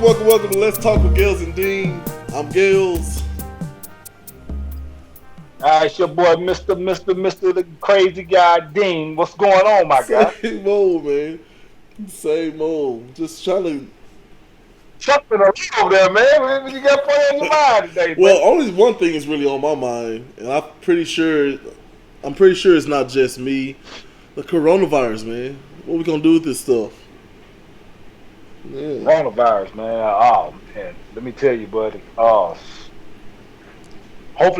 welcome to Let's Talk with Gales and Dean. I'm Gales. It's your boy, Mr. the crazy guy, Dean. What's going on, my guy? Same old, man. Same old. Just trying to. Something over there, man. What you got playing on your mind today, Well, man? only one thing is really on my mind, and I'm pretty sure it's not just me. The coronavirus, man. What we gonna do with this stuff? Yeah. Coronavirus, man. Oh, man. Let me tell you, buddy. Hopefully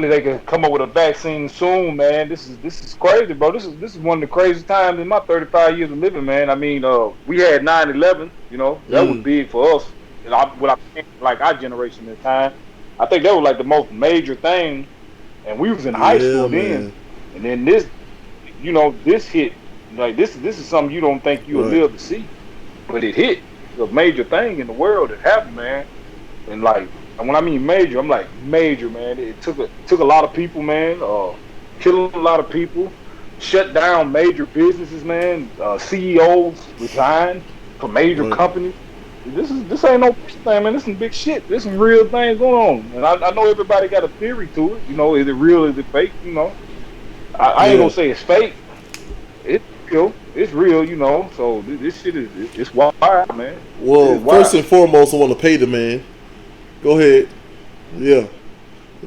they can come up with a vaccine soon, man. This is crazy, bro. This is one of the craziest times in my 35 years of living, man. I mean, we had 9/11. You know, that was big for us. And like our generation at the time. I think that was like the most major thing. And we was in high school then. And then this hit. Like this is something you don't think you'll live to see, but it hit. A major thing in the world that happened, man. And like, when I mean major, I'm like major, man. It took a lot of people, man. Killed a lot of people. Shut down major businesses, man. CEOs resigned from major companies. This ain't no thing, man. This is some big shit. There's some real things going on. And I know everybody got a theory to it. You know, is it real? Is it fake? You know, I ain't gonna say it's fake. It's real, you know. So this shit it's wild, man. Well, first and foremost, I want to pay the man. Go ahead. Yeah,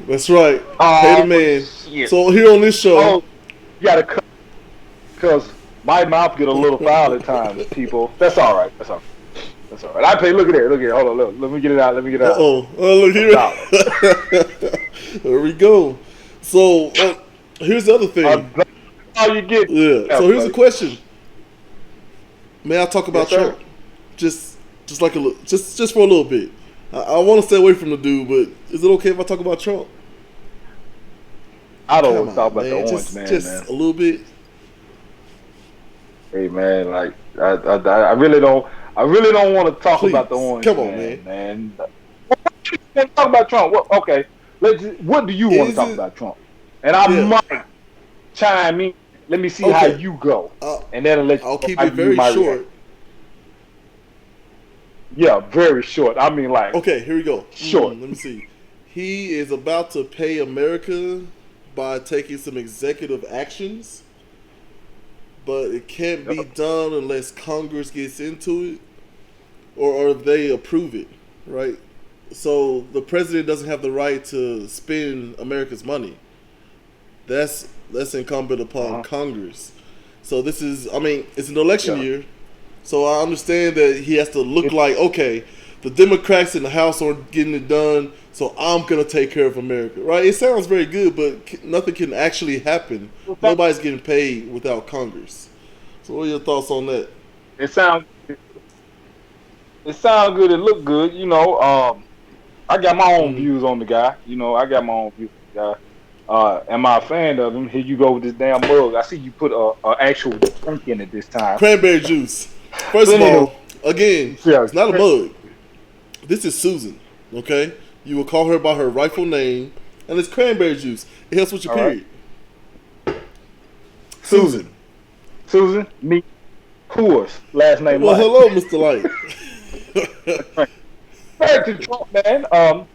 that's right. Pay the man. Shit. So here on this show, you gotta cut because my mouth get a little foul at times. People, that's all right. That's all right. I pay. Look at it. Hold on. Look. Let me get it out. Oh, look here. There we go. So here's the other thing. All you get. Yeah. So here's the question. May I talk about Trump? Just like just for a little bit. I want to stay away from the dude, but is it okay if I talk about Trump? I don't want to talk about the orange man. Just a little bit. Hey man, like I really don't want to talk about the orange man. Come on, man. Talk about Trump. Okay, what do you want to talk about Trump? And I might chime in. Let me see how you go, and then I'll keep it very short. Yeah, very short. I mean, like. Okay, here we go. Short. Let me see. He is about to pay America by taking some executive actions, but it can't be done unless Congress gets into it or they approve it, right? So the president doesn't have the right to spend America's money. That's incumbent upon Congress. So this is, I mean, it's an election year. So I understand that he has to look like, okay, the Democrats in the House aren't getting it done, so I'm going to take care of America, right? It sounds very good, but nothing can actually happen. Nobody's getting paid without Congress. So what are your thoughts on that? It sounds good. It look good. You know, I got my own views on the guy. You know, I got my own views on the guy. Am I a fan of him? Here you go with this damn mug. I see you put a actual drink in it this time. Cranberry juice. First of all, again, it's not a mug. This is Susan, okay? You will call her by her rightful name, and it's cranberry juice. It helps with your period. Right. Susan, me, Coors, last name Well, Light. hello, Mr. Light. Back to Trump, man. I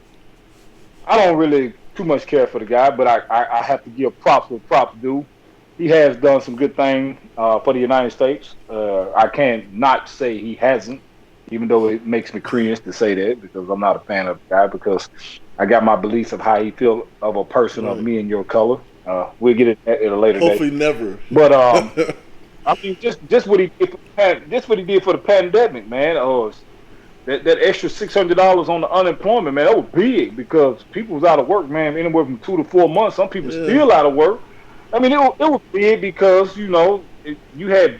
don't really too much care for the guy, but I have to give props where props due. He has done some good things for the United States. I can't not say he hasn't, even though it makes me cringe to say that because I'm not a fan of the guy because I got my beliefs of how he feels of a person of me and your color. We'll get it at a later date. Hopefully never. But I mean, just what he did for the pandemic, man. That extra $600 on the unemployment, man, that was big because people was out of work, man, anywhere from 2 to 4 months. Some people still out of work. I mean, it was big because you know you had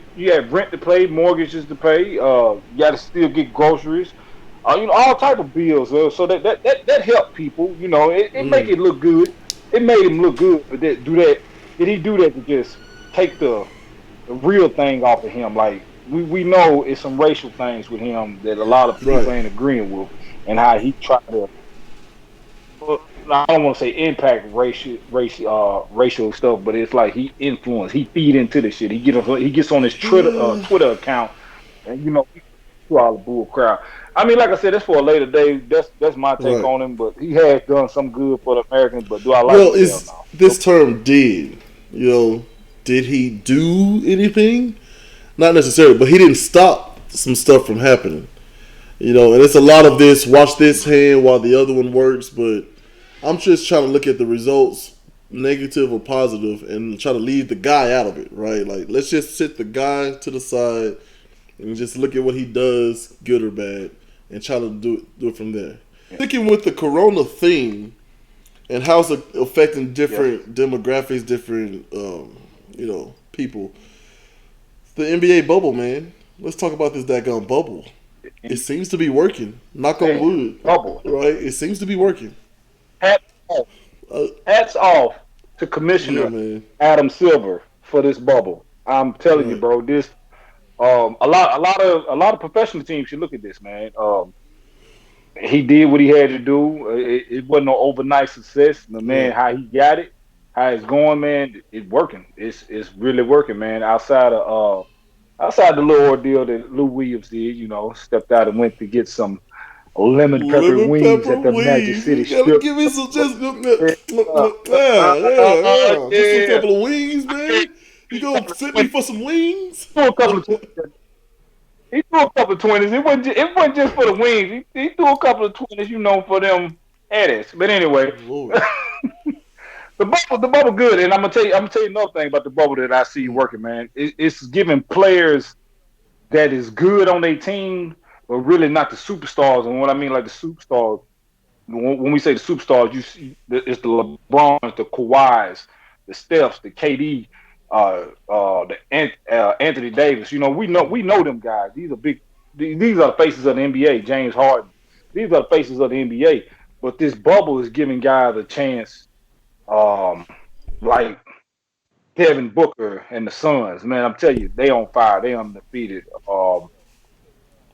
rent to pay, mortgages to pay. You got to still get groceries, you know, all type of bills. So that helped people. You know, it make it look good. It made him look good, but did he do that to just take the real thing off of him? Like we know it's some racial things with him that a lot of people ain't agreeing with, and how he tried to. I don't want to say impact racial stuff, but it's like he influenced, he feed into the shit. He gets on his Twitter account, and you know, all the bull crap. I mean, like I said, that's for a later day. That's my take Right. on him. But he has done some good for the Americans. But do I like Well, him? Hell is no. this term did, you know, did he do anything? Not necessarily, but he didn't stop some stuff from happening. And it's a lot of this. Watch this hand while the other one works. But I'm just trying to look at the results, negative or positive, and try to leave the guy out of it. Right? Like, let's just sit the guy to the side and just look at what he does, good or bad, and try to do it from there. Sticking with the Corona theme and how it's affecting Yes. different demographics, different people. The NBA bubble, man. Let's talk about this daggone bubble. It seems to be working. Knock on Man, wood. bubble. Right? It seems to be working. Hats off. Uh, Hats off to yeah, Commissioner man. Adam Silver for this bubble. I'm telling you, Right. bro. This a lot of professional teams should look at this, man. He did what he had to do. It wasn't no overnight success. The man, Right. how he got it, how it's going, man, it's working. It's really working, man. Outside the little ordeal that Lou Williams did, stepped out and went to get some lemon pepper Lemon wings pepper at the Magic wings. City You gotta Strip. give me some just Uh, just a yeah, couple of wings, I mean, man. You he gonna send me for some wings? threw a couple of 20s. He threw a couple of 20s. It wasn't just for the wings. He threw a couple of 20s, for them headaches. But anyway, Lord. the bubble good. And I'm gonna tell you another thing about the bubble that I see Mm. working, man. It's giving players that is good on their team, but really not the superstars. And what I mean, like the superstars, when we say the superstars, you see it's the LeBrons, the Kawhis, the Stephs, the KD, Anthony Davis. We know them guys. These are big. These are the faces of the NBA. James Harden. These are the faces of the NBA. But this bubble is giving guys a chance, um, like Devin Booker and the Suns. Man, I'm telling you, they on fire. They undefeated.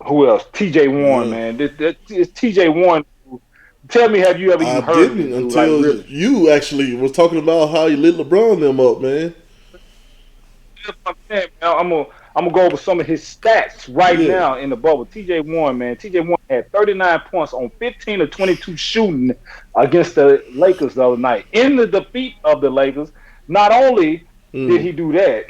Who else? T.J. Warren, Yeah. man. This T.J. Warren. Tell me, have you ever I even heard of this didn't dude? Like, until really? you actually was talking about how you lit LeBron them up, man. That's what I'm saying, man. I'm gonna go over some of his stats right Yeah. now in the bubble. T.J. Warren, man. T.J. Warren had 39 points on 15 of 22 shooting against the Lakers the other night. In the defeat of the Lakers, not only did Mm. he do that,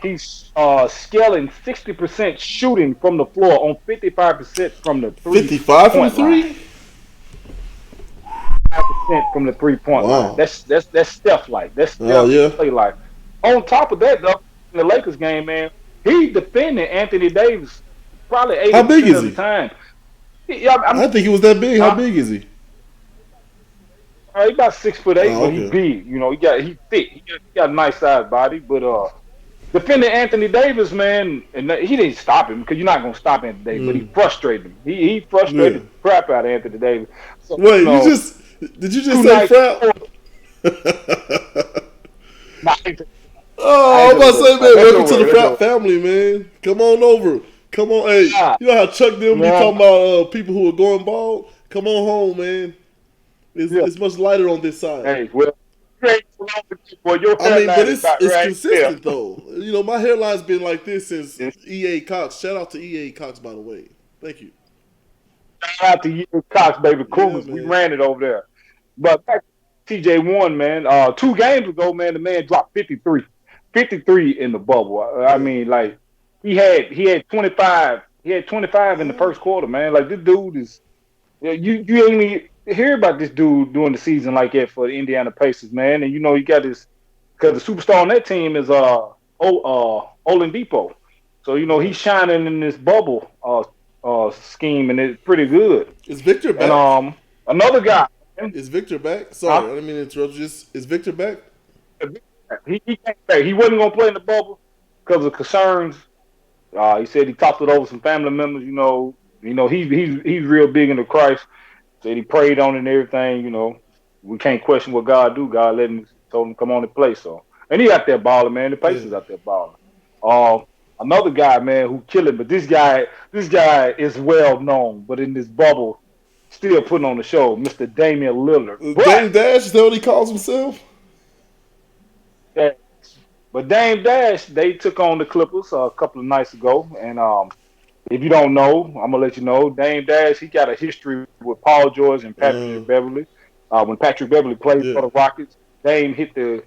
he's scaling 60% shooting from the floor on 55% from the 55 from point line. three? 5% from the 3 point line. Wow. That's Steph like. That's Oh, Steph yeah. play like. On top of that, though, in the Lakers game, man, he defended Anthony Davis probably How big 80% is of the he? time. Yeah, I think he was that big. How huh? big is he? He about 6'8", Oh, but he okay. big. He thick. He got a nice sized body, but defending Anthony Davis, man, and he didn't stop him because you're not gonna stop Anthony Davis, but he Mm. frustrated him. He Yeah. frustrated the crap out of Anthony Davis. So Wait, did you just two say nights frap? before, nah, I Oh, ain't I'm gonna about to go. say, man, That's welcome your to the word. That's frap your family, man. Come on over. Come on, hey. word. You know how Chuck them be Yeah, talking about people who are going bald? Come on home, man. yeah. It's much lighter on this side. Hey, well, you ain't so long with you, boy. Your I mean, but hairline is it's about it's right there. consistent though. My hairline's been like this since It's EA Cox. Shout out to EA Cox, by the way. Thank you. shout out to you, Cox, baby Yeah, Cougars. We man. ran it over there. But back to TJ Warren, man. 2 games ago, man, the man dropped 53. 53 in the bubble. I Yeah. mean, like he had 25. He had 25 in the Yeah. first quarter, man. Like this dude is. Yeah, you ain't even hear about this dude during the season like that for the Indiana Pacers, man. And he got this because the superstar on that team is Oladipo. So he's Right. shining in this bubble scheme, and it's pretty good. Is Victor And back? another guy, man, Is Victor back? Sorry, I huh? didn't mean to interrupt you. Is Victor back? He came back. He wasn't gonna play in the bubble because of concerns. He said he talked it over some family members. He's real big into Christ. Said he prayed on it and everything. We can't question what God do. God let him told him to come on and play. So and he out there balling, man. The Yeah. Pacers out there balling. Uh, Another guy, man, who killing, but this guy is well known, but in this bubble, still putting on the show, Mr. Damian Lillard. Dame Dash, is that what he calls himself? Uh, but Dame Dash, they took on the Clippers a couple of nights ago, and If you don't know, I'm gonna let you know. Dame Dash, he got a history with Paul George and Uh, Patrick Beverly. When Patrick Beverly played yeah. for the Rockets, Dame hit the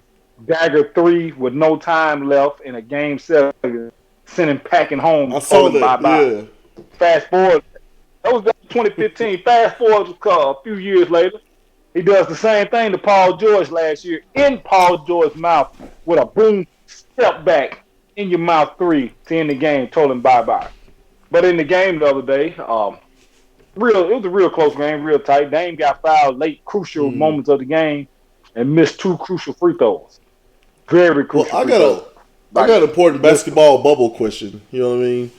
dagger three with no time left in a game 7, sent him packing home, I told saw him bye that. bye. Yeah. Fast forward, that was 2015. Fast forward a few years later, he does the same thing to Paul George last year in Paul George's mouth with a boom step back in your mouth three to end the game, told him bye bye. But in the game the other day, it was a real close game, real tight. Dame got fouled late, crucial Mm. moments of the game, and missed two crucial free throws. Very Well, crucial free throws. I Like got an important missed them. basketball bubble question. You know what I mean?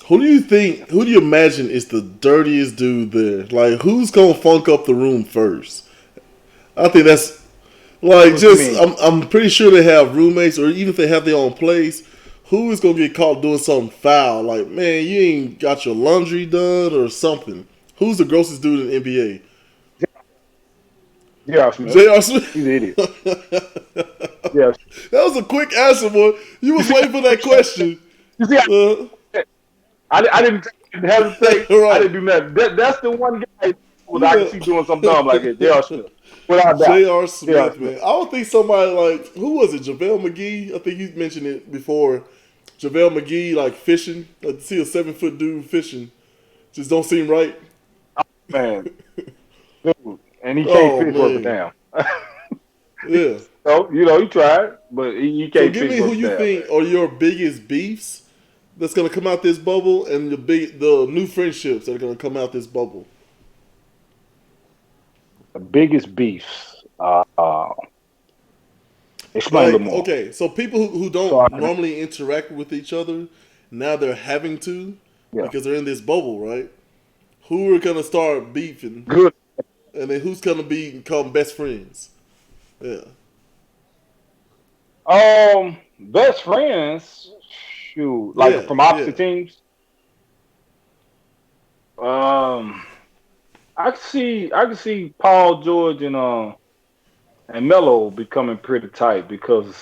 Who do you think? Who do you imagine is the dirtiest dude there? Like, who's gonna funk up the room first? I think that's like What you just. mean? I'm pretty sure they have roommates, or even if they have their own place. Who is gonna get caught doing something foul? Like, man, you ain't got your laundry done or something. Who's the grossest dude in the NBA? J.R. Smith. J.R. Smith. He's an idiot. That Yeah. was a quick answer, boy. You You was see, waiting for that question. you see, Uh, I didn't hesitate. I right. didn't do nothing. That's the one guy that I can Yeah. see doing something dumb like that. J.R. Smith. Without doubt. J.R. J.R. Smith, Smith. man. I don't think somebody like who was it? JaVale McGee. I think you mentioned it before. JaVale McGee, like fishing. Like to see a 7 foot dude fishing, just don't seem right. Man. Dude. And he can't Oh fish worth a man, damn. yeah. So, he tried, but he So can't give fish me who worth a you damn, think man. are your biggest beefs that's gonna come out this bubble, and the new friendships that are gonna come out this bubble. The biggest beefs. Explain a little Like, more. okay, so people who So, don't normally interact with each other, now they're having to yeah. because they're in this bubble, right? Who are gonna start beefing, Good. and then who's gonna become best friends? Yeah. Best friends, shoot, like Yeah, from yeah. opposite teams. Um, I can see Paul George and Melo becoming pretty tight because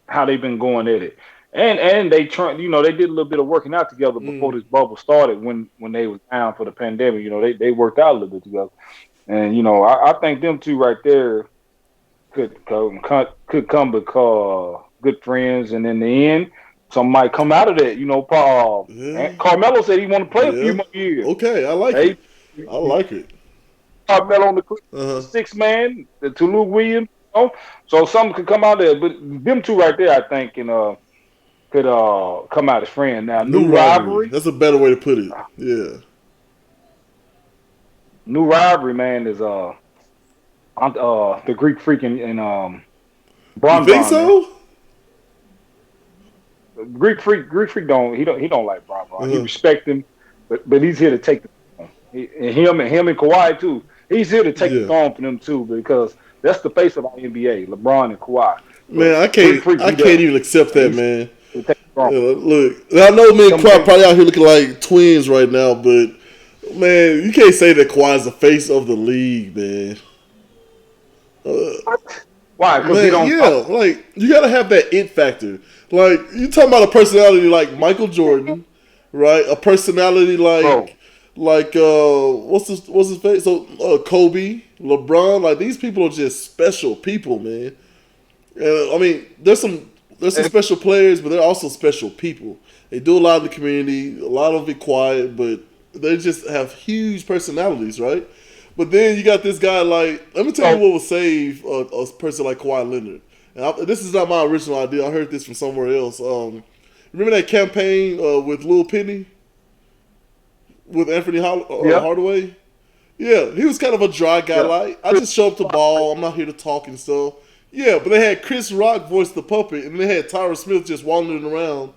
how they've been going at it, and they try, they did a little bit of working out together before Mm. this bubble started when they was down for the pandemic. They worked out a little bit together, and I think them two right there could come because good friends, and in the end, some might come out of that. Paul Yeah, and Carmelo said he want to play a few yeah. more years. Okay, I like Hey, it. I like it. Carmelo on the Uh huh. six man, to Lou Williams. So something could come out there, but them two right there, I think, could come out as friends. Now, New rivalry. That's a better way to put it. Yeah. new rivalry, man, is the Greek freak and You Bron think Bron, man. so? Greek freak don't like Bron Uh Bron. He huh. respect him, but he's here to take the throne. And him and Kawhi too. He's here to take the Yeah. throne for them too because that's the face of our NBA, LeBron and Kawhi. But Man, I Greek can't. freak, I he can't does. even accept that, He's man. here to take the throne. Look, I know me and Come Kawhi take. probably out here looking like twins right now, but man, you can't say that Kawhi's the face of the league, man. Uh, What? Why? Because he Man, don't talk, yeah, like you gotta have that it factor. Like you talking about a personality like Michael Jordan, right? A personality bro. like what's his face? So Kobe, LeBron, like these people are just special people, man. I mean, there's some And special players, but they're also special people. They do a lot in the community, a lot of it quiet, but they just have huge personalities, right? But then you got this guy like, let me tell you so what would save a person like Kawhi Leonard. And this is not my original idea. I heard this from somewhere else. Remember that campaign with Lil Penny with Anthony yeah, Hardaway? Yeah, he was kind of a dry guy. yeah. Like, I just show up to ball. I'm not here to talk and stuff. Yeah, but they had Chris Rock voice the puppet, and they had Tyra Smith just wandering around.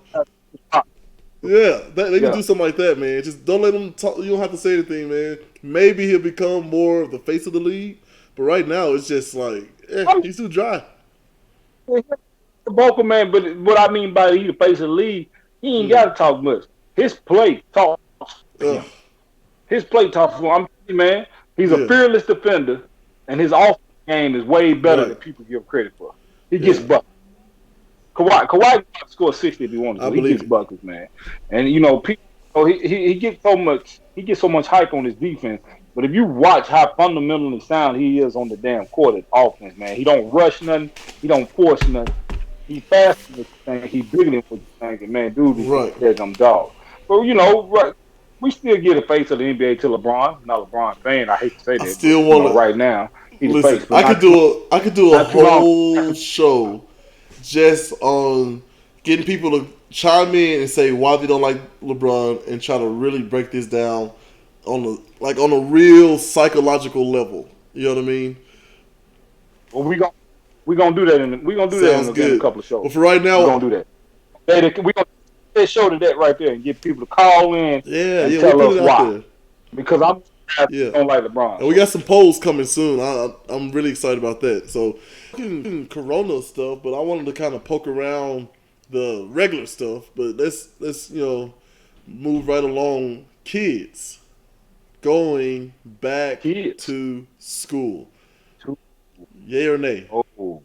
Yeah, they can Yeah. do something like that, man. Just don't let him talk. You don't have to say anything, man. Maybe he'll become more of the face of the league, but right now it's just like, I'm he's too dry. the vocal man, but what I mean by he the face of the league, he ain't got Mm. to talk much. His play talks for Ugh, him. His play talks for him. I'm telling you, man, he's a yeah, fearless defender, and his offense game is way better right. than people give credit for. He gets Yeah, buckets. Kawhi can score 60 if he wants I to. He believe gets it. buckets, man. And So he gets so much hype on his defense. But if you watch how fundamentally sound he is on the damn court at offense, man, he don't rush nothing, he don't force nothing. He faster than what you think, he bigger than what you think, and man, dude is Right. a daggum dog. But right, we still get a face of the NBA to LeBron. I'm not a LeBron fan. I hate to say I that, but still want to right now he's the listen. face. But I could do a not too long. whole show just on getting people to chime in and say why they don't like LeBron and try to really break this down on a real psychological level. You know what I mean? Well, we gonna do that Sounds in a good. couple of shows. But for right We're now, gonna do that. We gonna that show to that right there and get people to call in and we tell put us it out why. there. Because I Yeah. don't like LeBron. And we got some polls coming soon. I'm really excited about that. So, Corona stuff, but I wanted to kind of poke around the regular stuff. But let's move right along. Kids going back Kids. to school. Yay or nay? Oh.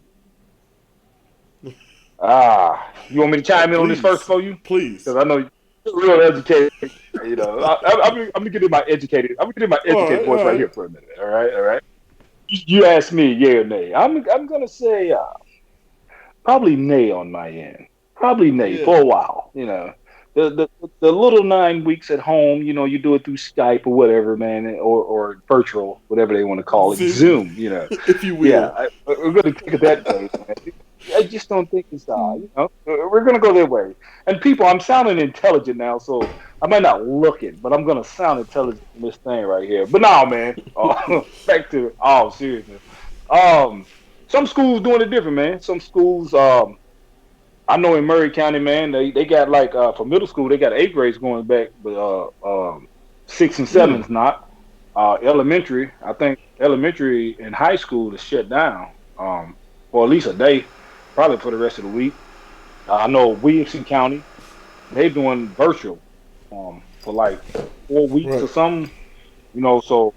You want me to chime in on this first Please, for you? please. Because I know you're real educated. I'm gonna get in my educated. I'm gonna get in my educated voice All right right. here for a minute. All right. You asked me, yay or nay. I'm gonna say probably nay on my end. Probably nay Yeah. for a while. The little 9 weeks at home. You do it through Skype or whatever, man, or virtual, whatever they want to call it, Zoom, Zoom. if you Yeah, will. we're gonna take it that way, man. I just don't think it's we're gonna go that way. And people, I'm sounding intelligent now, so I might not look it, but I'm gonna sound intelligent in this thing right here. But no, man. Back to all seriousness. Some schools doing it different, man. Some schools, I know in Murray County, man, they got like for middle school, they got eighth grades going back, but six and Mm, sevens not. Elementary, I think elementary and high school is shut down, for at least a day, probably for the rest of the week. I know Williamson County, they doing virtual, for like 4 weeks or right. something. So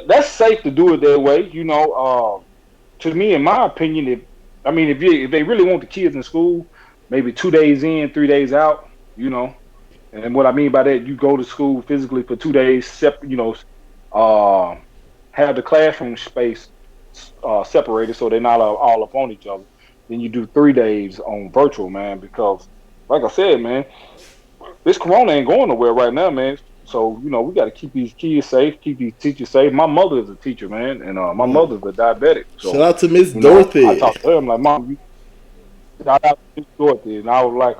that's safe to do it that way. To me, in my opinion, if they really want the kids in school, maybe 2 days in, 3 days out. You know, and what I mean by that, you go to school physically for 2 days, uh, have the classroom space separated so they're not all up on each other. Then you do 3 days on virtual, man, because like I said, man, this corona ain't going nowhere right now, man. So, we got to keep these kids safe, keep these teachers safe. My mother is a teacher, man, and my Right. mother's a diabetic. Shout So, out to Miss I Dorothy. talked to her. I'm like, Mom, shout out to Miss Dorothy. And I was like,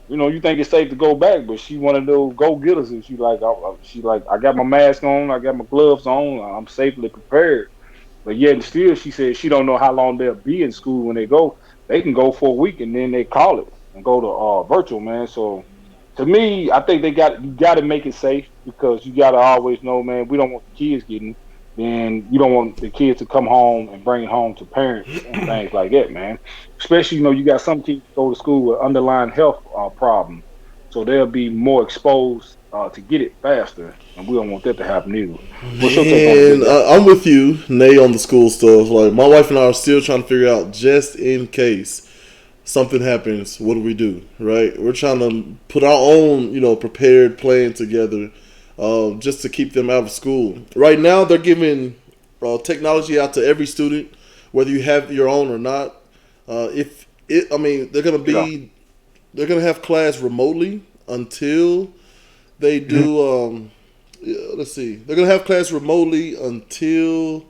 you think it's safe to go back, but she one of those go getters, and I got my mask on, I got my gloves on, I'm safely prepared. But yet and still, she said she don't know how long they'll be in school when they go. They can go for a week and then they call it and go to virtual, man. So to me, I think you got to make it safe because you got to always know, man. We don't want the kids getting. Then you don't want the kids to come home and bring it home to parents and things like that, man. Especially, you got some kids go to school with underlying health problems, so they'll be more exposed to get it faster, and we don't want that to happen either. What's your take on it, big Man, guy? I'm with you, Nay, on the school stuff. Like, my wife and I are still trying to figure out, just in case something happens, what do we do, right? We're trying to put our own, prepared plan together, just to keep them out of school. Right now, they're giving technology out to every student, whether you have your own or not. They're gonna Yeah. have class remotely until they Mhm. do. Let's see. They're gonna have class remotely until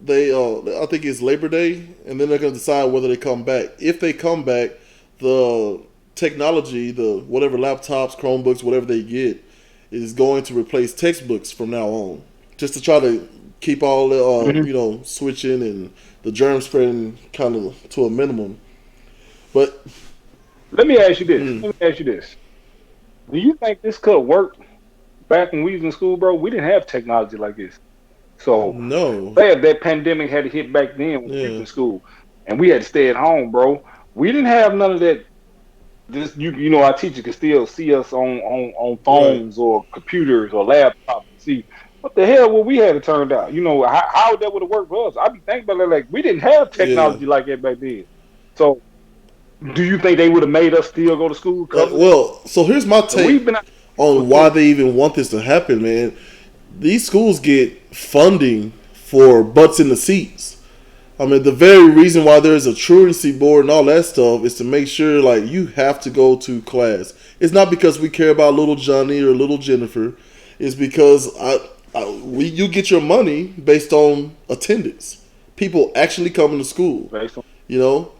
they. I think it's Labor Day, and then they're gonna decide whether they come back. If they come back, the technology, the whatever laptops, Chromebooks, whatever they get, is going to replace textbooks from now on, just to try to keep all the Mhm. switching and the germ spreading kind of to a minimum. But Let me ask you this. mm, Let me ask you this. Do you think this could work back when we was in school, bro? We didn't have technology like this. So, no, say if that pandemic had hit back then when we was yeah, in school, and we had to stay at home, bro. We didn't have none of that. This, our teacher could still see us on right, phones or computers or laptops. See what the hell would we had it turned out? How that would have worked for us. I be thinking about it like we didn't have yeah. technology like that back then. So, do you think they would have made us still go to school? Cause Well, so here's my we've take been. on why they even want this to happen, man. These schools get funding for butts in the seats. I mean, the very reason why there's a truancy board and all that stuff is to make sure, like, you have to go to class. It's not because we care about little Johnny or little Jennifer. It's because you get your money based on attendance. People actually coming to school. You know,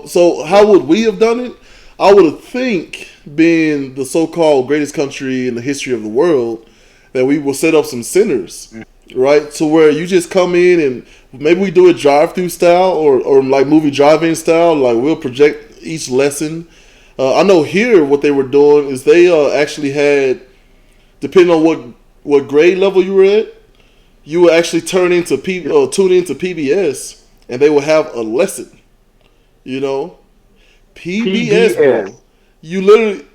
so how would we have done it? I would have think, being the so-called greatest country in the history of the world, that we will set up some centers, right? To where you just come in and maybe we do a drive-through style or like movie drive-in style. Like we'll project each lesson. I know here what they were doing is they actually had, depending on what grade level you were at, you would actually tune into PBS and they will have a lesson. You know, PBS, PBS. bro. You literally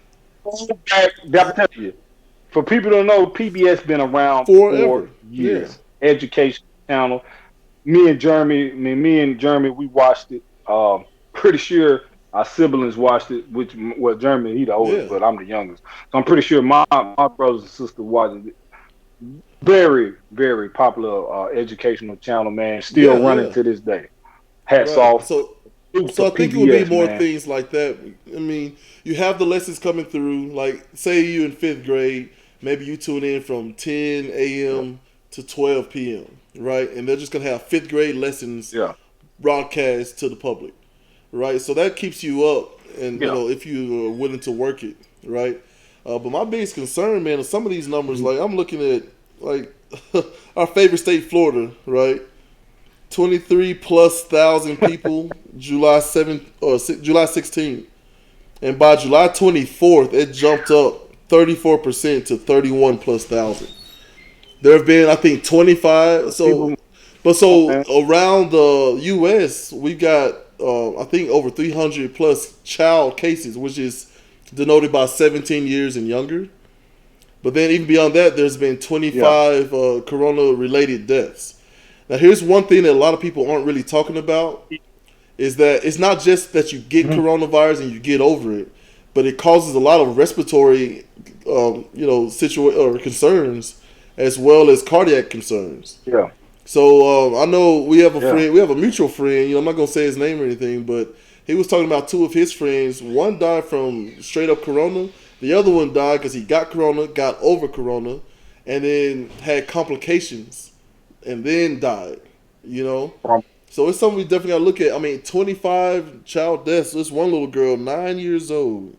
I'm telling you, for people to know, PBS been around for forever. Yeah, years. Education channel. Me and Jeremy, we watched it. Pretty sure our siblings watched it. Jeremy, he the oldest, yeah, but I'm the youngest. So I'm pretty sure my brothers and sisters watched it. Very, very popular educational channel, man. Still yeah, running yeah. to this day. Hats Right. off to So I think it would be PBS, more man. things like that. I mean, you have the lessons coming through. Like, say you in fifth grade, maybe you tune in from 10 a.m. to 12 p.m. Right, and they're just gonna have fifth grade lessons Yeah, broadcast to the public. Right, so that keeps you up, and yeah. if you are willing to work it. Right, but my biggest concern, man, is some of these numbers. Like I'm looking at like our favorite state, Florida. Right, 23 plus thousand people July 7th or July 16th. And by July 24th, it jumped up 34% to 31 plus thousand. There have been, I think, 25. People, So man. around the U.S., we've got, I think, over 300 plus child cases, which is denoted by 17 years and younger. But then even beyond that, there's been Yeah. 25 corona-related deaths. Now, here's one thing that a lot of people aren't really talking about is that it's not just that you get Mhm. coronavirus and you get over it, but it causes a lot of respiratory, or concerns, as well as cardiac concerns. Yeah. So I know we have a Yeah. friend, we have a mutual friend. I'm not gonna say his name or anything, but he was talking about two of his friends. One died from straight up corona. The other one died because he got corona, got over corona, and then had complications, and then died. You know. From So it's something we definitely got to look at. I mean, 25 child deaths. This one little girl, 9 years old.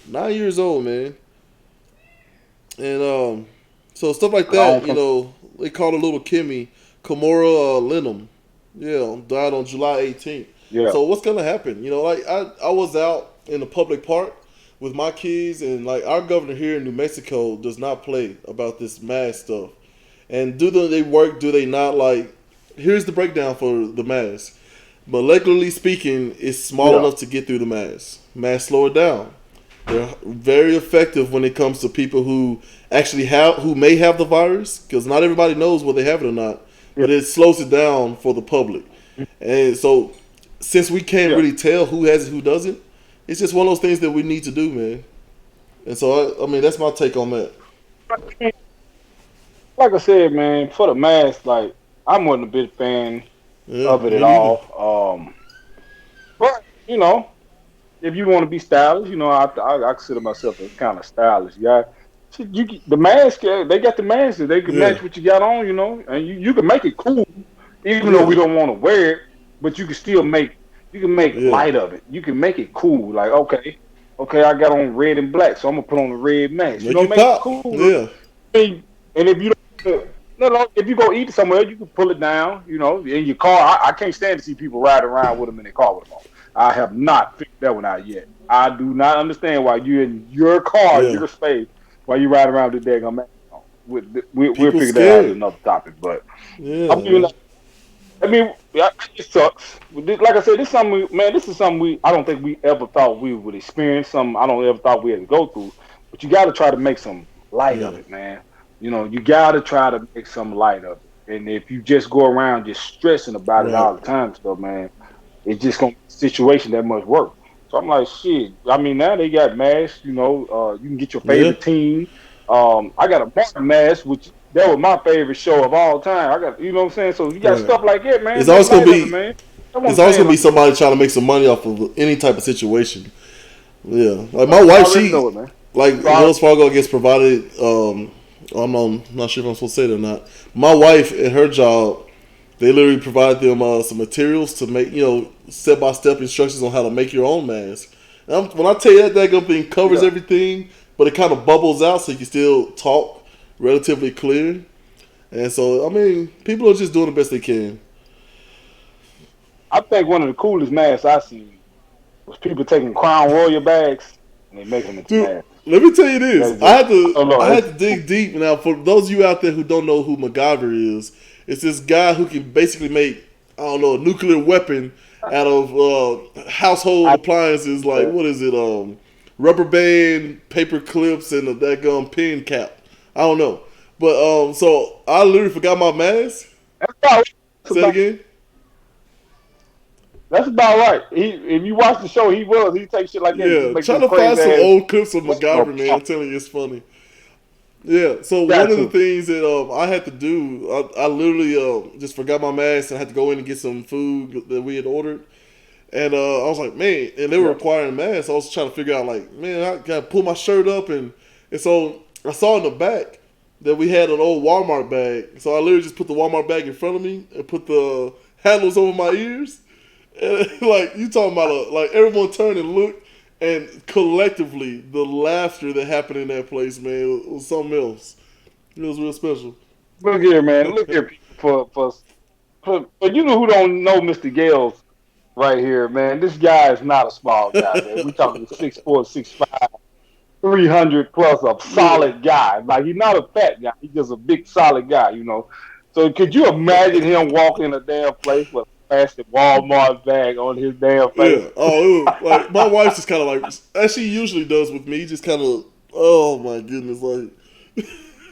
9 years old, man. And so stuff like that, they called her little Kimmy, Kimora Lenham. Yeah, died on July 18th. yeah. So what's gonna happen? Like I was out in the public park with my kids, and like our governor here in New Mexico does not play about this mask stuff. And they work? Do they not? Like, here's the breakdown for the mask. Molecularly speaking, it's small Yeah. enough to get through the mask. Mask slow it down. They're very effective when it comes to people who may have the virus, because not everybody knows whether they have it or not. Yeah. But it slows it down for the public. And so, since we can't Yeah. really tell who has it, who doesn't, it's just one of those things that we need to do, man. And so, I mean, that's my take on that. Like I said, man, for the mask, like I'm wasn't a big fan Yeah, of it me at neither. all. But if you want to be stylish, I consider myself as kind of stylish guy. The mask, they got the masks that they can Yeah, match what you got on, and you can make it cool, even though yeah, we don't want to wear it. But you can make yeah. light of it. You can make it cool. Like okay, I got on red and black, so I'm gonna put on the red mask. Make it Make it pop. cool. Yeah, And if you don't, no, if you go eat somewhere, you can pull it down. In your car. I can't stand to see people ride around with them in their car with them on. I have not figured that one out yet. I do not understand why you in your car, yeah. your space, why you ride around with the daggone mask on. We'll People figure that out at scared. another topic. But Yeah, I mean, man. yeah, it sucks. Like I said, this is something I don't think we ever thought we would experience. Something I don't ever thought we had to go through. But you got to try to make some light Yeah, of it, man. You got to try to make some light of it. And if you just go around just stressing about it right. all the time, stuff, man, it's just gonna be a situation that much work. So I'm like, shit. I mean, now they got masks. You can get your Yeah, favorite team. I got a Martin mask, which that was my favorite show of all time. I got, you know what I'm saying. So you got right. stuff like that, man. It's Make always gonna light of it, be man. That's what I'm it's always saying. gonna be Like, somebody trying to make some money off of any type of situation. Yeah, like my you wife, already she know it, man. like You already, Wells Fargo gets provided. Not sure if I'm supposed to say it or not. My wife at her job, they literally provide them some materials to make step by step instructions on how to make your own mask. And when I tell you that daggone thing covers yeah. everything, but it kind of bubbles out so you can still talk relatively clear. And so I mean, people are just doing the best they can. I think one of the coolest masks I seen was people taking Crown Royal bags and they make them into Dude, masks. let me tell you this. That's just, I don't know. I That's had to just cool. dig deep. Now, for those of you out there who don't know who MacGyver is, it's this guy who can basically make a nuclear weapon out of household I, appliances like yeah. what is it? Rubber band, paper clips, and a daggum pen cap. I don't know, but so I literally forgot my mask. That's about, that's Say it about again. That's about right. If you watch the show, he takes shit like that and just Yeah, make try them to find crazy some ass. old clips of What's it MacGyver, man. I'm telling you, it's funny. Yeah, so one got of the to. things that I had to do, I literally just forgot my mask and I had to go in and get some food that we had ordered. And I was like, man, and they were Yeah. requiring masks. I was trying to figure out, like, man, I got to pull my shirt up. And so I saw in the back that we had an old Walmart bag. So I literally just put the Walmart bag in front of me and put the handles over my ears. And like, you talking about, like, everyone turned and looked. And collectively, the laughter that happened in that place, man, was something else. It was real special. Look here, man. Look here, people. For you know who don't know Mr. Gales right here, man. This guy is not a small guy, man. We talking 6'4", 6'5", 300 plus, a Yeah. solid guy. Like he's not a fat guy. He's just a big solid guy. So could you imagine him walking in a damn place with a plastic Walmart bag on his damn face? Yeah. Oh, it was, like my wife just kind of like as she usually does with me, just kind of. Oh my goodness, Right.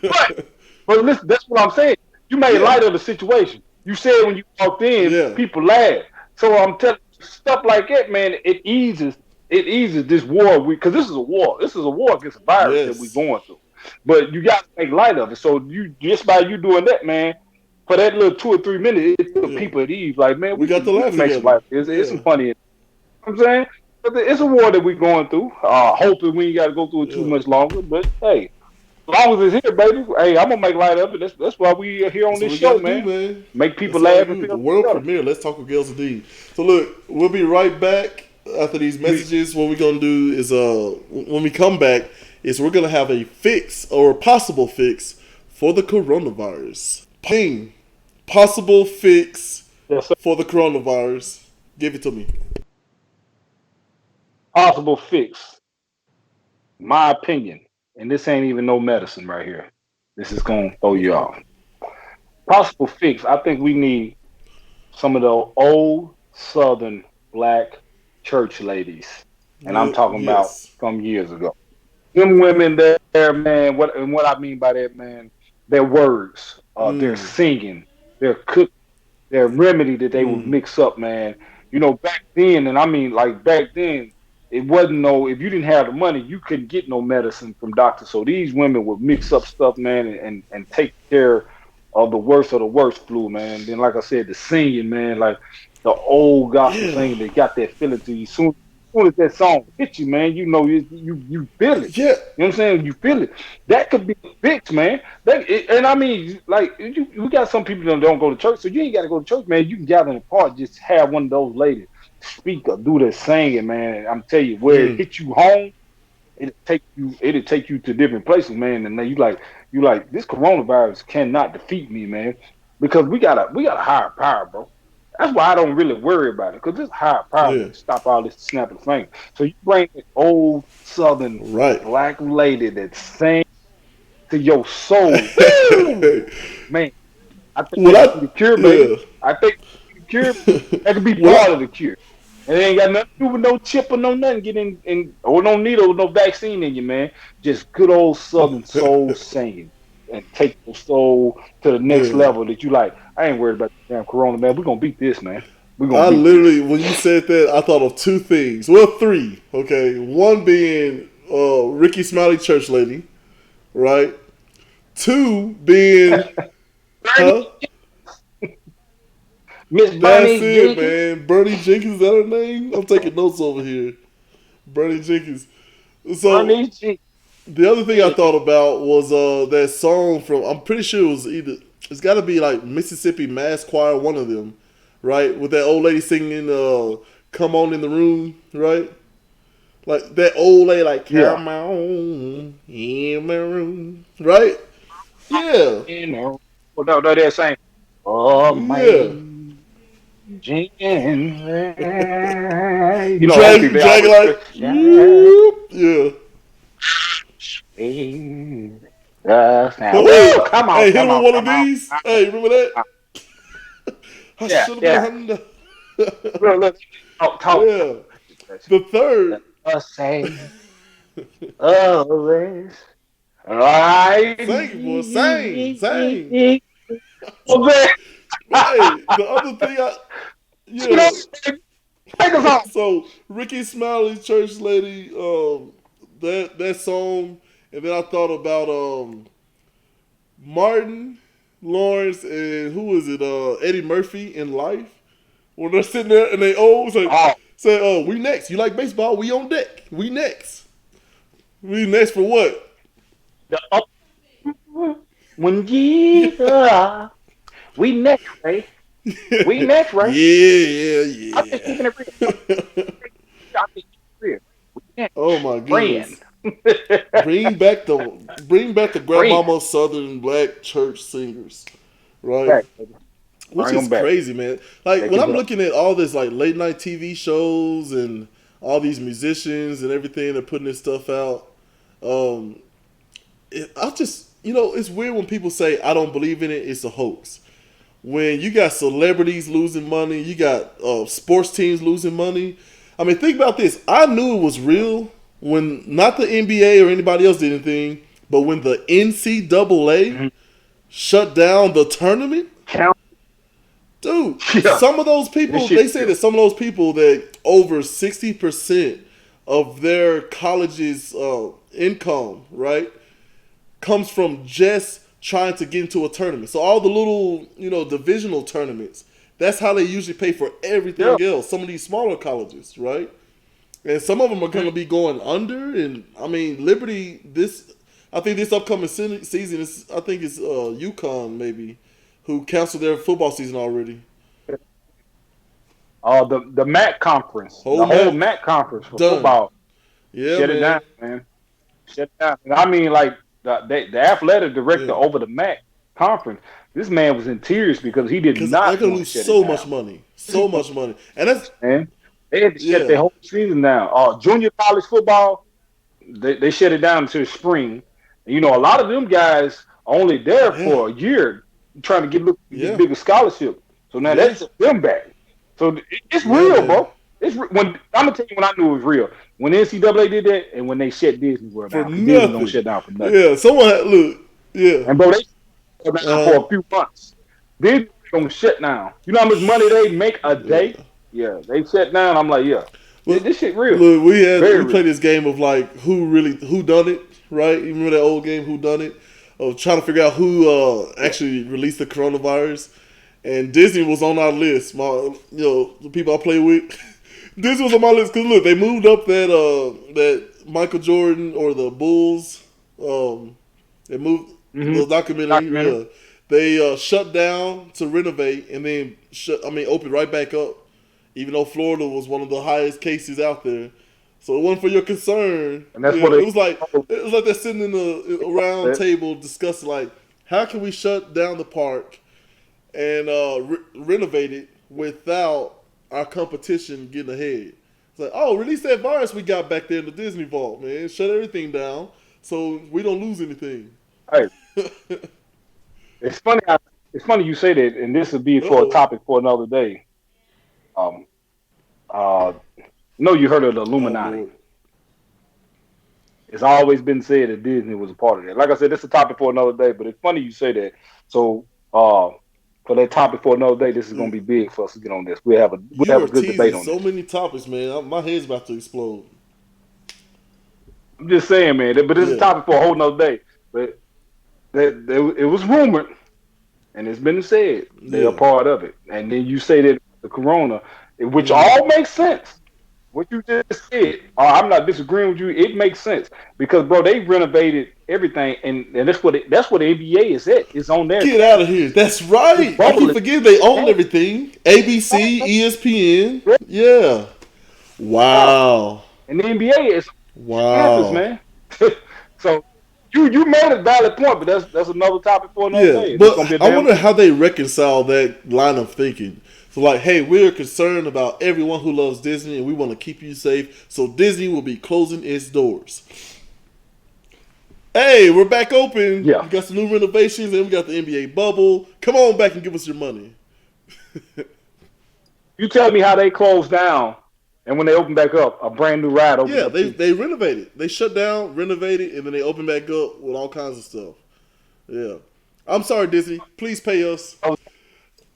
like. But listen, that's what I'm saying. You made Yeah. light of the situation. You said when you walked in, Yeah. people laughed. So I'm telling you, stuff like that, man. It eases this war because this is a war. This is a war against a virus that we're Yes. going through. But you got to make light of it. So you just by you doing that, man, for that little 2 or 3 minutes, it put Yeah. people at ease. Like, man, We we got can to we laugh can make some together. light. It's Yeah. some funny. You know what I'm saying. But it's a war that we're going through. Hoping we ain't got to go through it too Yeah. much longer. But hey, as long as it's here, baby. Hey, I'm gonna make light of it. That's why we are here on That's what this we got show, to do, man. man. Make people That's all we laugh and do. The feel world better. premiere. Let's talk with Gales Indeed. So look, we'll be right back after these We messages. What we're gonna do is when we come back is we're gonna have a fix or a possible fix for the coronavirus. Ping. Possible fix Yes, sir. for the coronavirus. Give it to me. Possible fix. My opinion, and this ain't even no medicine right here. This is gonna throw you Okay. off. Possible fix. I think we need some of the old Southern black church ladies, and I'm talking about Yes. from years ago. Them women there, man. What I mean by that, man, their words, their Mm. singing, their cooking, their remedy that they would Mm. mix up, man. Back then, and I mean like back then, it wasn't no. If you didn't have the money, you couldn't get no medicine from doctors. So these women would mix up stuff, man, and take care of the worst flu, man. Then, like I said, the singing, man, like the old gospel Yeah. singing, they got that feeling to you. Soon as that song hits you, man, you know you feel it. Yeah. You know what I'm saying? You feel it. That could be fixed, man. And I mean, like, we got some people that don't go to church, so you ain't got to go to church, man. You can gather in the park, just have one of those ladies speak or do that singing, man. And I'm telling you, where it Mm. hits you home, it'll take you to different places, man. And then you like this coronavirus cannot defeat me, man, because we got a higher power, bro. That's why I don't really worry about it, because this higher power that Yeah. can stop all this snapping finger. So you bring that old southern Right. black lady that sings to your soul. Woo! Man, I think what that I could be the cure, baby. yeah. I think the cure, that could be what I part of the cure. And it ain't got nothing to do with no chip or no nothing. Get or no needle, no vaccine in you, man. Just good old Southern soul singing and take your soul to the next yeah. level that you like. I ain't worried about the damn corona, man. We're gonna beat this, man. We're gonna I beat this. literally, when you said that, I thought of two things. Well, three. Okay, one being Ricky Smiley Church Lady, right? Two being, Bernie, huh? Miss That's Bernie it, Jenkins. man. Bernie Jenkins, is that her name? I'm taking notes over here. Bernie Jenkins. So Bernie Jenkins. the other thing I thought about was that song from, I'm pretty sure it was either, it's got to be like Mississippi Mass Choir, one of them, right? With that old lady singing "Come On in the Room," right? Like that old lady, like Yeah. "Come on in my room," right? Yeah, You know. Well, no, they're saying, oh, yeah. man, Jenkins. You know, old people, they Drag always like, stress. Shine, yeah. sweet the sound. Woo! Oh, Come on, hey, hit him come with on, one of come on. these. Hey, remember that? I Yeah, should have yeah. been. Look, look, talk. Yeah. The third. The same always right. Sing it, boy. Sing, sing. Oh, man. But hey, the other thing You know, yeah. take us home. So Ricky Smiley, Church Lady, that song, and then I thought about Martin Lawrence and who was it? Eddie Murphy in Life. When they're sitting there and they always like Oh, say, "Oh, we next. You like baseball? We on deck. We next. We next for what?" the up when Yeah, Jesus, we next, Ray. We next, Ray. yeah, I'm just yeah. keeping it real. I'm just keeping it real. We next, Oh my friend. goodness. Bring back the Friend. grandmama Southern black church singers, right? Back, baby. Which Bring is them back. crazy, man. Like Take when it I'm up. looking at all this like late night TV shows and all these musicians and everything they're putting this stuff out, um, I just it's weird when people say I don't believe in it. It's a hoax. When you got celebrities losing money, you got sports teams losing money. I mean, think about this. I knew it was real when not the NBA or anybody else did anything, but when the NCAA Mhm. shut down the tournament, Count. dude. Yeah. Some of those This people, shit they say real. that some of those people that over 60% of their college's income, right, comes from just trying to get into a tournament. So all the little, divisional tournaments, that's how they usually pay for Yeah. everything else. Some of these smaller colleges, right? And some of them are going to be going under. And I mean, Liberty, I think this upcoming season is, I think it's UConn maybe, who canceled their football season already. The MAC conference, Whole the whole MAC MAC conference for done. football, Yeah, shut it down, man. man. Shut it down. And I mean, like the athletic director Yeah, over the MAC conference, this man was in tears because he did because they're not gonna want to lose shut it so down. much money, so much money, and that's Man, they had to shut their yeah, whole season down. Junior college football, they shut it down until spring. And, you know, a lot of them guys are only there yeah, for a year trying to get yeah, bigger scholarship. So now yeah, that's them back. So it's yeah, real, man. bro. When I'm gonna tell you when I knew it was real. When the NCAA did that, and when they shut Disney World For down, because Disney don't nothing. shut down for nothing. Yeah, look. Yeah, And bro, they shut down uh, for a few months. Disney gonna shut down. You know how much money they make a yeah. day? Yeah, they shut down. I'm like, yeah, Well, this shit real, look, we very played real. this game of like who done it, right? You remember that old game, who done it? Of trying to figure out who Yeah. actually released the coronavirus, and Disney was on our list. The people I play with, Disney was on my list because look, they moved up that Michael Jordan or the Bulls. They moved Mm-hmm. the documentary. Documentary. Yeah, they shut down to renovate and then opened right back up, even though Florida was one of the highest cases out there. So it wasn't for your concern. And that's Yeah, what they it was like they're sitting in a round table discussing like how can we shut down the park and renovate it without our competition getting ahead. It's like, oh, release that virus we got back there in the Disney vault, man. Shut everything down so we don't lose anything. hey, it's funny. It's funny you say that, and this would be for a Oh, topic for another day. Um, uh, know you heard of the oh Illuminati? Lord. It's always been said that Disney was a part of that. Like I said, it's a topic for another day, but it's funny you say that. So, for that topic for another day. This is gonna be big for us to get on this. We'll You have are a good teasing debate on so this. many topics, man. My head's about to explode. I'm just saying, man. But this is a Yeah, topic for a whole nother day. But it was rumored, and it's been said they are yeah. part of it. And then you say that the corona, which Mm. all makes sense. What you just said, I'm not disagreeing with you. It makes sense because, bro, they renovated everything, and that's what the NBA is at. It's on their Get out of campus. here. That's This right. I bubble keep is forgetting they own campus. everything. ABC, ESPN. Yeah. Wow. And the NBA is campus, Wow. man. So you made a valid point, but that's another topic for another Yeah, day. And it's but gonna be a I damn wonder good how they reconcile that line of thinking. So, like, hey, we're concerned about everyone who loves Disney and we want to keep you safe, so Disney will be closing its doors. Hey, we're back open. yeah. We got some new renovations and we got the NBA bubble. Come on back and give us your money. You tell me how they closed down, and when they open back up, a brand new ride opens Yeah, up they too. they renovated. They shut down, renovated, and then they open back up with all kinds of stuff. Yeah. I'm sorry, Disney. Please pay us. Oh,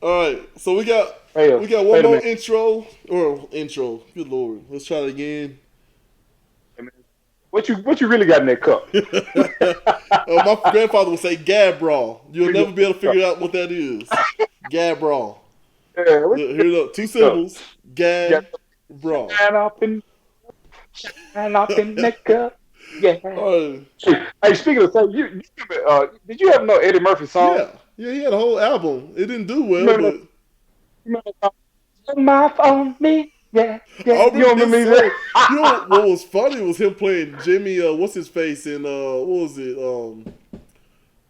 All right, so we got hey, we got one wait a more minute. intro. Good lord, let's try it again. What you really got in that cup? My grandfather would say Gabral. You'll never be able to figure out what that is. Gabral. Yeah, what Here it up. Two you got? syllables. You got Gabral. shine up in that cup. Yeah. Uh, Hey, speaking of stuff, did you ever know Eddie Murphy song? yeah, yeah. He had a whole album. It didn't do You well, remember that? but You remember that song? My phone, me. Yeah, I yeah. You remember don't this remember me? song. You know what was funny was him playing Jimmy. What's his face in what was it?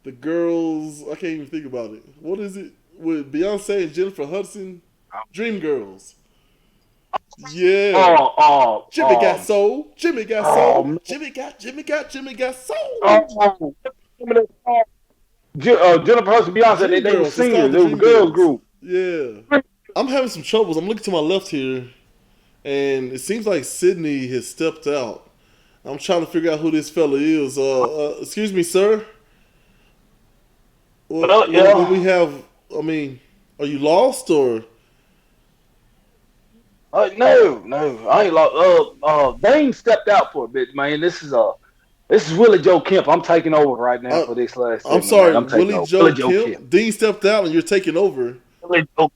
The girls. I can't even think about it. What is it with Beyonce and Jennifer Hudson? Dreamgirls. Yeah. Jimmy got Oh, soul. Jimmy got soul. man. Jimmy got soul. Oh, remember that song? Jennifer Hudson, Beyonce, they were Dreamgirls. It's called singers. the They was a girls Dreamgirls. group. Yeah. I'm having some troubles. I'm looking to my left here, and it seems like Sydney has stepped out. I'm trying to figure out who this fella is. Excuse me, sir. When we Yeah. have, I mean, are you lost or? No, I ain't like. Dane stepped out for a bit, man. This is Willie Joe Kemp. I'm taking over right now Uh, for this last I'm segment, man. sorry, I'm taking Willie over. Joe Willie Joe Kemp. Kemp. Dean stepped out, and you're taking over. Willie Joe,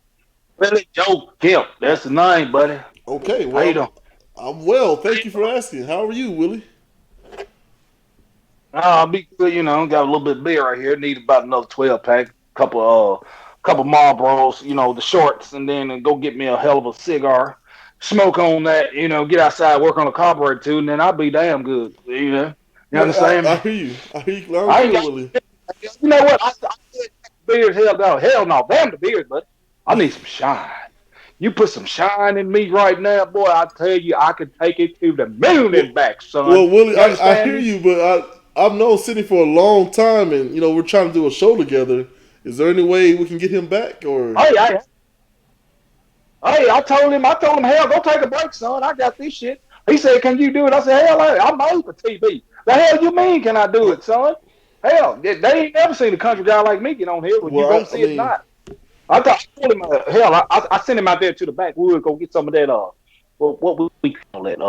Willie Joe Kemp. Uh, That's the name, buddy. okay, How you well, doing? I'm well. Thank you for asking. How are you, Willie? I'll be good. Got a little bit of beer right here. Need about another 12 pack. Couple Marlboros. The shorts, and then go get me a hell of a cigar. Smoke on that. Get outside, work on a carburetor too, and then I'll be damn good. You Yeah, understand I me? hear you. I hear you loud and I ain't clear, got. Willie. You know what? I said beard. Hell no. Damn the beard, but I need some shine. You put some shine in me right now, boy. I tell you, I could take it to the moon Well, and back, son. well, Willie, You I understand hear me? you, but I've known Sidney for a long time, and we're trying to do a show together. Is there any way we can get him back, or? Hey, hey, hey! I told him, hell, go take a break, son. I got this shit. He said, "Can you do it?" I said, "Hell, I'm made for TV." The hell you mean? Can I do it, son? Hell, they ain't never seen a country guy like me get on here. Well, you Well, gonna I see it mean, not? I told him, hell, I sent him out there to the backwoods, go get some of that, what we call it,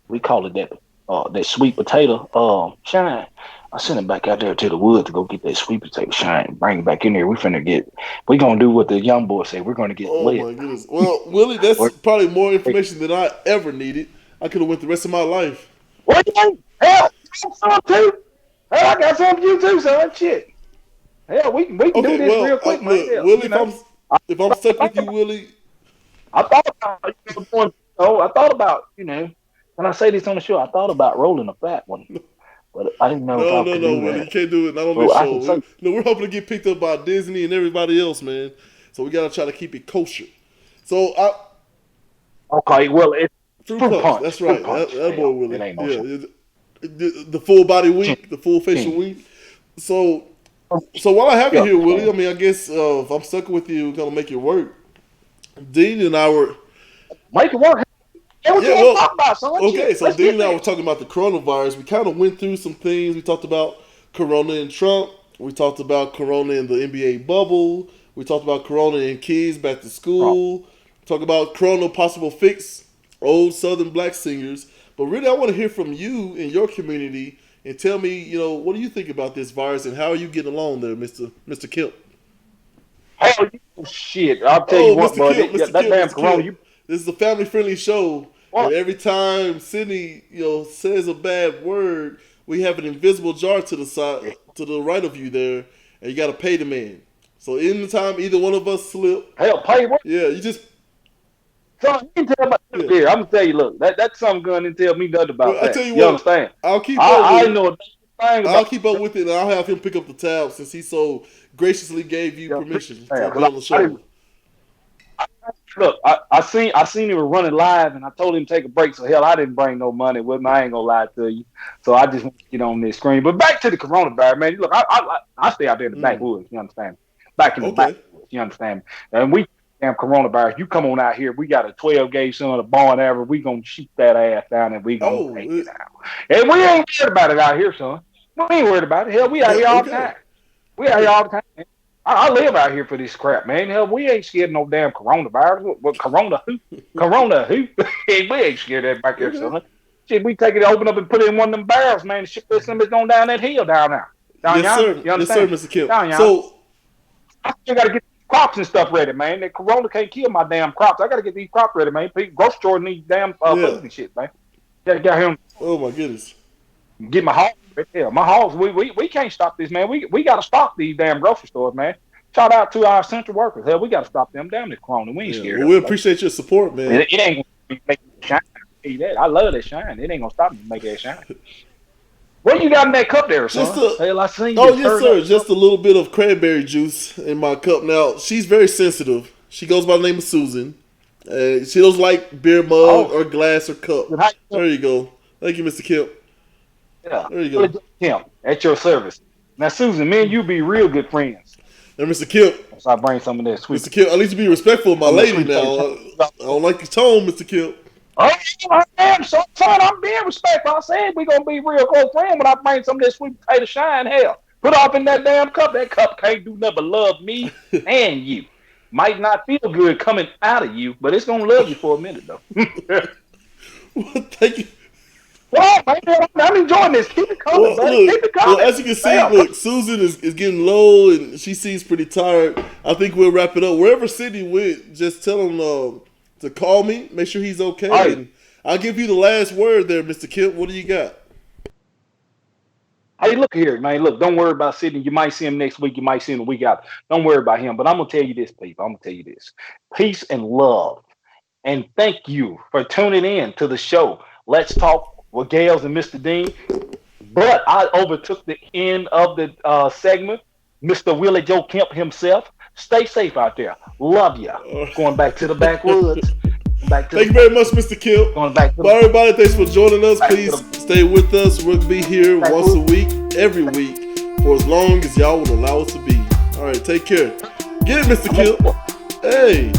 we call it that sweet potato, shine. I sent him back out there to the woods to go get that sweet potato shine, bring it back in here. We gonna do what the young boys say. We're gonna get oh lit. my goodness. Well, Willie, that's probably more information than I ever needed. I could have went the rest of my life. What you think? Hell, you got some too. Hell, I got some for you too, son. Shit. Hell, we can do Okay, this well, real quick, man. look, Hell, Willie, if I'm stuck I, with you, Willie. I thought about, I thought about, can I say this on the show? I thought about rolling a fat one, but I didn't know if No, I no, could no, do Willie, that. you can't do it. Not on this Well, I show. can say, No, we're hoping to get picked up by Disney and everybody else, man. So we gotta try to keep it kosher. So okay, well, it's fruit fruit punch. punch, That's fruit right. That punch. boy Hell, it Willie. ain't no Yeah, show. the full body wink, the full facial wink. So, while I have you Yeah, here, Willie, I mean, I guess if I'm stuck with you, we're gonna make it work. Dean and I were, make it work. Hey, what you yeah, want to well, talk about, son? okay. Shit, So let's Dean get and I there. were talking about the coronavirus. We kind of went through some things. We talked about Corona and Trump. We talked about Corona and the NBA bubble. We talked about Corona and kids back to school. Talk about Corona possible fix, old Southern black singers. But really, I want to hear from you in your community and tell me, what do you think about this virus and how are you getting along there, Mr. Kemp? Hell, shit. I'll tell you Oh, what, Mr. bud. Kemp, Mr. That Kemp, damn Mr. Corona, Kemp. This is a family-friendly show, and what? every time Sydney, says a bad word, we have an invisible jar to the side, to the right of you there, and you got to pay the man. So anytime either one of us slip, Hell, pay what? yeah, you just Son, you can tell me. yeah. Here, I'm gonna tell you. Look, that's something gun didn't tell me nothing about Well, I tell that. you You what, understand? I'll keep up with I it. know a thing I'll about. keep up with it, and I'll have him pick up the tab since he so graciously gave you permission to be on the show. Look, I seen him running live, and I told him to take a break. So hell, I didn't bring no money with me. I ain't gonna lie to you. So I just want to get on this screen. But back to the coronavirus, man. Look, I stay out there in the backwoods. You understand? Back in the backwoods. You understand? And we damn coronavirus. You come on out here. We got a 12-gauge son, a barn average. We gonna shoot that ass down, and we gonna take it out. And we ain't worried about it out here, son. We ain't worried about it. Hell, we out here all the time. We out here all the time. Man. I live out here for this crap, man. Hell, we ain't scared of no damn coronavirus. What Corona who? Corona who? We ain't scared of that back here, son. Shit, we take it, open up, and put it in one of them barrels, man. Ship this somebody's on down that hill down there. Down Yes, yonder. sir. You understand? Yes, sir, Mr. Kemp. Down yonder. So I still gotta get crops and stuff ready, man. That Corona can't kill my damn crops. I gotta get these crops ready, man. People grocery store needs damn food and shit, man. Gotta get him. Oh my goodness. Get my hogs. Yeah, my hogs. We can't stop this, man. We gotta stop these damn grocery stores, man. Shout out to our essential workers. Hell, we gotta stop them down this Corona. We ain't scared. Well, we appreciate your support, man. It ain't gonna make it shine. I love that shine. It ain't gonna stop me to make that shine. What you got in that cup there, son? Hell, I seen you. Oh, yes, sir. Just a little bit of cranberry juice in my cup. Now, she's very sensitive. She goes by the name of Susan. She doesn't like beer mug or glass or cup. There you go. Thank you, Mr. Kemp. Yeah. There you go. Kemp, at your service. Now, Susan, me and you be real good friends. And Mr. Kemp. So I bring some of that sweet. Mr. Kemp, I need to be respectful of my lady now. I don't like your tone, Mr. Kemp. Oh, I am, son. I'm being respectful. I said we gonna be real close friends when I bring some of that sweet potato shine. Hell, put off in that damn cup. That cup can't do nothing but love me and you. Might not feel good coming out of you, but it's gonna love you for a minute though. Well, thank you. Well, man, I'm enjoying this. Keep it coming, buddy. Keep it coming. Well, as you can see, look, Susan is getting low and she seems pretty tired. I think we'll wrap it up. Wherever Sydney went, just tell him to call me, make sure he's okay. Right. And I'll give you the last word there, Mr. Kemp. What do you got? Hey, look here, man. Look, don't worry about Sydney. You might see him next week. You might see him the week out. Don't worry about him. But I'm going to tell you this, people. I'm going to tell you this. Peace and love. And thank you for tuning in to the show. Let's Talk with Gales and Mr. Dean. But I overtook the end of the segment. Mr. Willie Joe Kemp himself. Stay safe out there. Love ya. Going back to the backwoods. Thank you very much, Mr. Kemp. Going back to everybody, thanks for joining us. Please stay with us. We'll be here once a week, every week, for as long as y'all will allow us to be. All right, take care. Get it, Mr. Kemp. Hey.